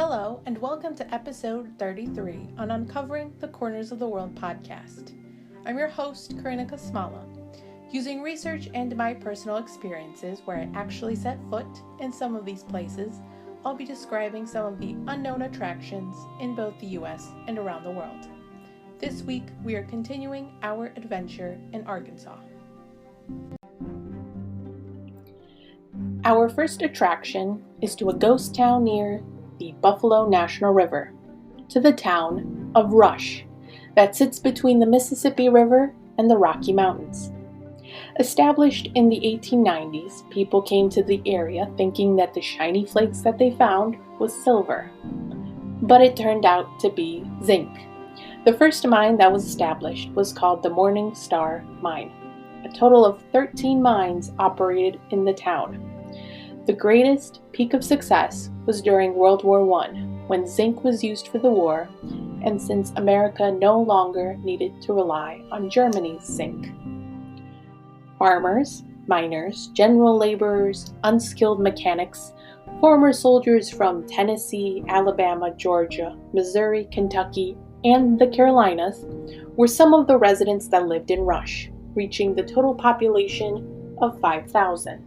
Hello, and welcome to episode 33 on Uncovering the Corners of the World podcast. I'm your host, Karina Kosmala. Using research and my personal experiences where I actually set foot in some of these places, I'll be describing some of the unknown attractions in both the US and around the world. This week, we are continuing our adventure in Arkansas. Our first attraction is to a ghost town near the Buffalo National River, to the town of Rush, that sits between the Mississippi River and the Rocky Mountains. Established in the 1890s, people came to the area thinking that the shiny flakes that they found was silver, but it turned out to be zinc. The first mine that was established was called the Morning Star Mine. A total of 13 mines operated in the town. The greatest peak of success was during World War I, when zinc was used for the war, and since America no longer needed to rely on Germany's zinc. Farmers, miners, general laborers, unskilled mechanics, former soldiers from Tennessee, Alabama, Georgia, Missouri, Kentucky, and the Carolinas were some of the residents that lived in Rush, reaching the total population of 5,000.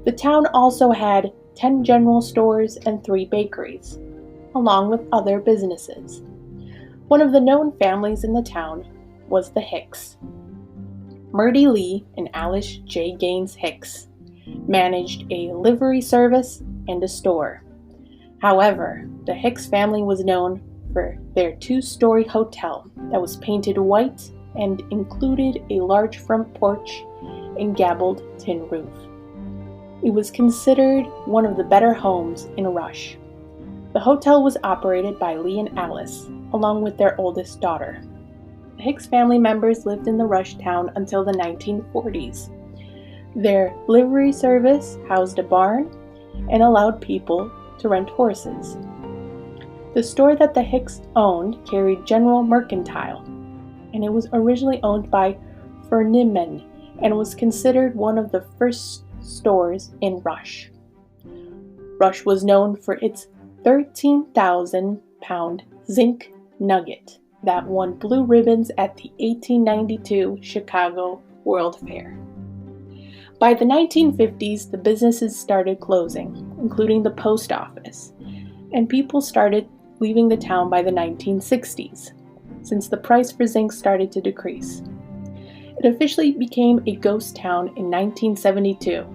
The town also had 10 general stores and 3 bakeries, along with other businesses. One of the known families in the town was the Hicks. Murdy Lee and Alice J. Gaines Hicks managed a livery service and a store. However, the Hicks family was known for their 2-story hotel that was painted white and included a large front porch and gabled tin roof. It was considered one of the better homes in Rush. The hotel was operated by Lee and Alice, along with their oldest daughter. The Hicks family members lived in the Rush town until the 1940s. Their livery service housed a barn and allowed people to rent horses. The store that the Hicks owned carried General Mercantile, and it was originally owned by Furniman and was considered one of the first stores in Rush. Rush was known for its 13,000-pound zinc nugget that won blue ribbons at the 1892 Chicago World Fair. By the 1950s, the businesses started closing, including the post office, and people started leaving the town by the 1960s, since the price for zinc started to decrease. It officially became a ghost town in 1972,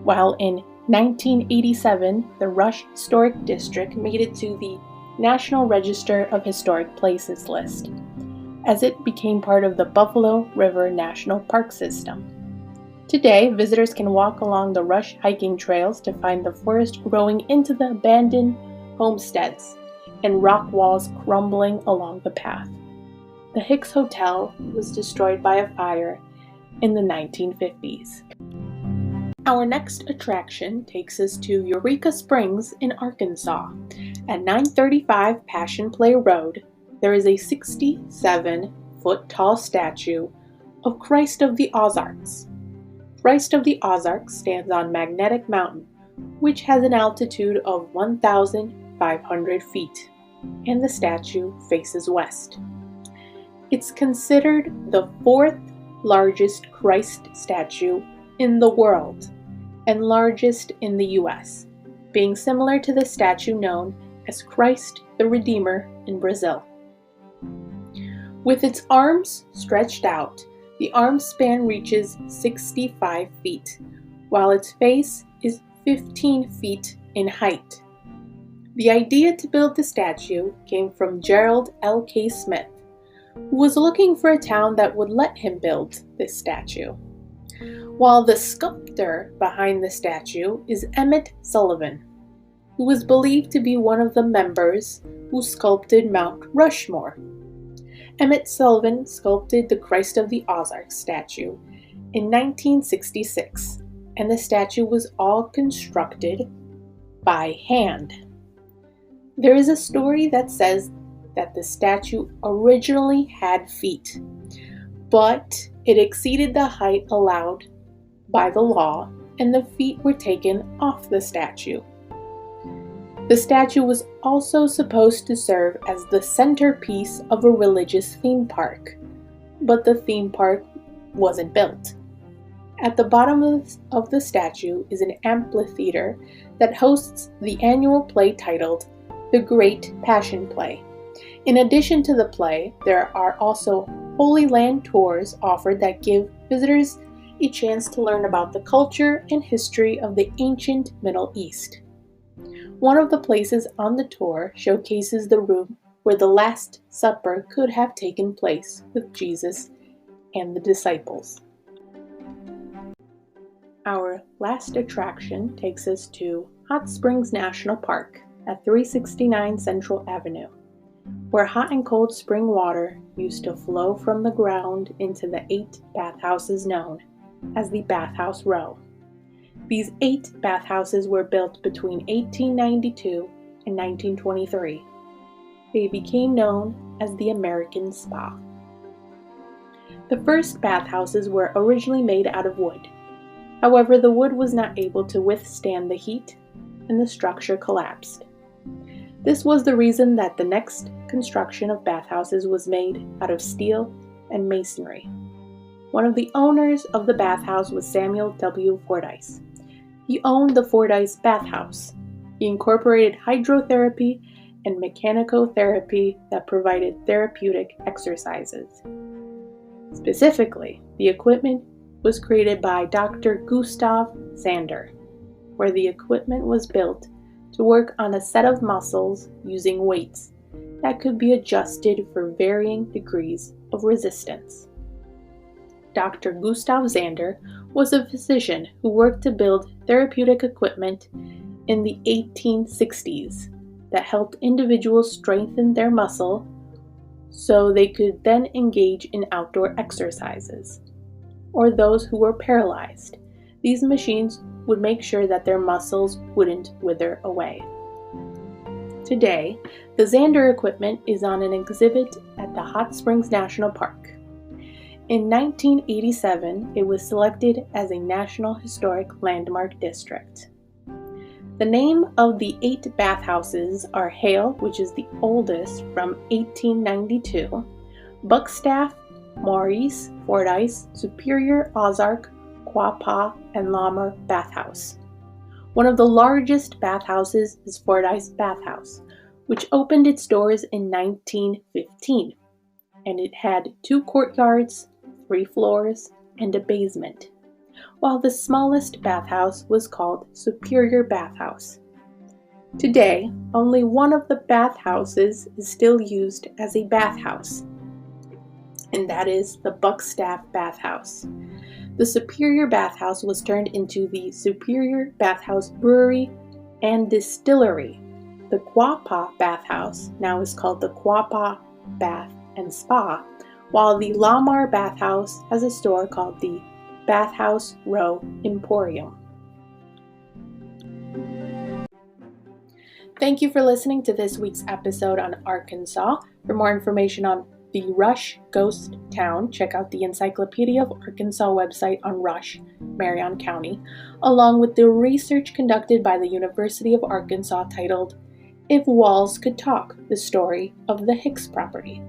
while in 1987, the Rush Historic District made it to the National Register of Historic Places list, as it became part of the Buffalo River National Park System. Today, visitors can walk along the Rush hiking trails to find the forest growing into the abandoned homesteads and rock walls crumbling along the path. The Hicks Hotel was destroyed by a fire in the 1950s. Our next attraction takes us to Eureka Springs in Arkansas. At 935 Passion Play Road, there is a 67-foot-tall statue of Christ of the Ozarks. Christ of the Ozarks stands on Magnetic Mountain, which has an altitude of 1,500 feet, and the statue faces west. It's considered the 4th largest Christ statue in the world and largest in the US, being similar to the statue known as Christ the Redeemer in Brazil. With its arms stretched out, the arm span reaches 65 feet, while its face is 15 feet in height. The idea to build the statue came from Gerald L.K. Smith, who was looking for a town that would let him build this statue. While the sculptor behind the statue is Emmett Sullivan, who was believed to be one of the members who sculpted Mount Rushmore. Emmett Sullivan sculpted the Christ of the Ozarks statue in 1966, and the statue was all constructed by hand. There is a story that says that the statue originally had feet, but it exceeded the height allowed by the law, and the feet were taken off the statue. The statue was also supposed to serve as the centerpiece of a religious theme park, but the theme park wasn't built. At the bottom of the statue is an amphitheater that hosts the annual play titled The Great Passion Play. In addition to the play, there are also Holy Land tours offered that give visitors a chance to learn about the culture and history of the ancient Middle East. One of the places on the tour showcases the room where the Last Supper could have taken place with Jesus and the disciples. Our last attraction takes us to Hot Springs National Park at 369 Central Avenue, where hot and cold spring water used to flow from the ground into the 8 bathhouses known as the Bathhouse Row. These 8 bathhouses were built between 1892 and 1923. They became known as the American Spa. The first bathhouses were originally made out of wood. However, the wood was not able to withstand the heat, and the structure collapsed. This was the reason that the next construction of bathhouses was made out of steel and masonry. One of the owners of the bathhouse was Samuel W. Fordyce. He owned the Fordyce Bathhouse. He incorporated hydrotherapy and mechanical-therapy that provided therapeutic exercises. Specifically, the equipment was created by Dr. Gustav Zander, where the equipment was built to work on a set of muscles using weights that could be adjusted for varying degrees of resistance. Dr. Gustav Zander was a physician who worked to build therapeutic equipment in the 1860s that helped individuals strengthen their muscle so they could then engage in outdoor exercises. Or those who were paralyzed. These machines would make sure that their muscles wouldn't wither away. Today, the Zander equipment is on an exhibit at the Hot Springs National Park. In 1987, it was selected as a National Historic Landmark District. The name of the 8 bathhouses are Hale, which is the oldest, from 1892, Buckstaff, Maurice, Fordyce, Superior, Ozark, Quapaw, and Lamar Bathhouse. One of the largest bathhouses is Fordyce Bathhouse, which opened its doors in 1915, and it had 2 courtyards, 3 floors, and a basement, while the smallest bathhouse was called Superior Bathhouse. Today, only one of the bathhouses is still used as a bathhouse, and that is the Buckstaff Bathhouse. The Superior Bathhouse was turned into the Superior Bathhouse Brewery and Distillery. The Quapaw Bathhouse now is called the Quapaw Bath and Spa, while the Lamar Bathhouse has a store called the Bathhouse Row Emporium. Thank you for listening to this week's episode on Arkansas. For more information on the Rush Ghost Town, check out the Encyclopedia of Arkansas website on Rush, Marion County, along with the research conducted by the University of Arkansas titled If Walls Could Talk, the Story of the Hicks Property.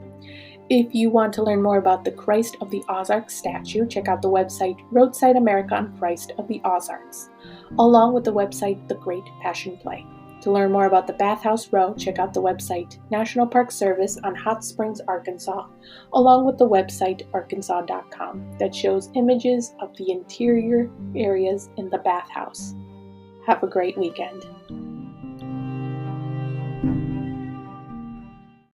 If you want to learn more about the Christ of the Ozarks statue, check out the website Roadside America on Christ of the Ozarks, along with the website The Great Passion Play. To learn more about the Bathhouse Row, check out the website National Park Service on Hot Springs, Arkansas, along with the website arkansas.com that shows images of the interior areas in the bathhouse. Have a great weekend.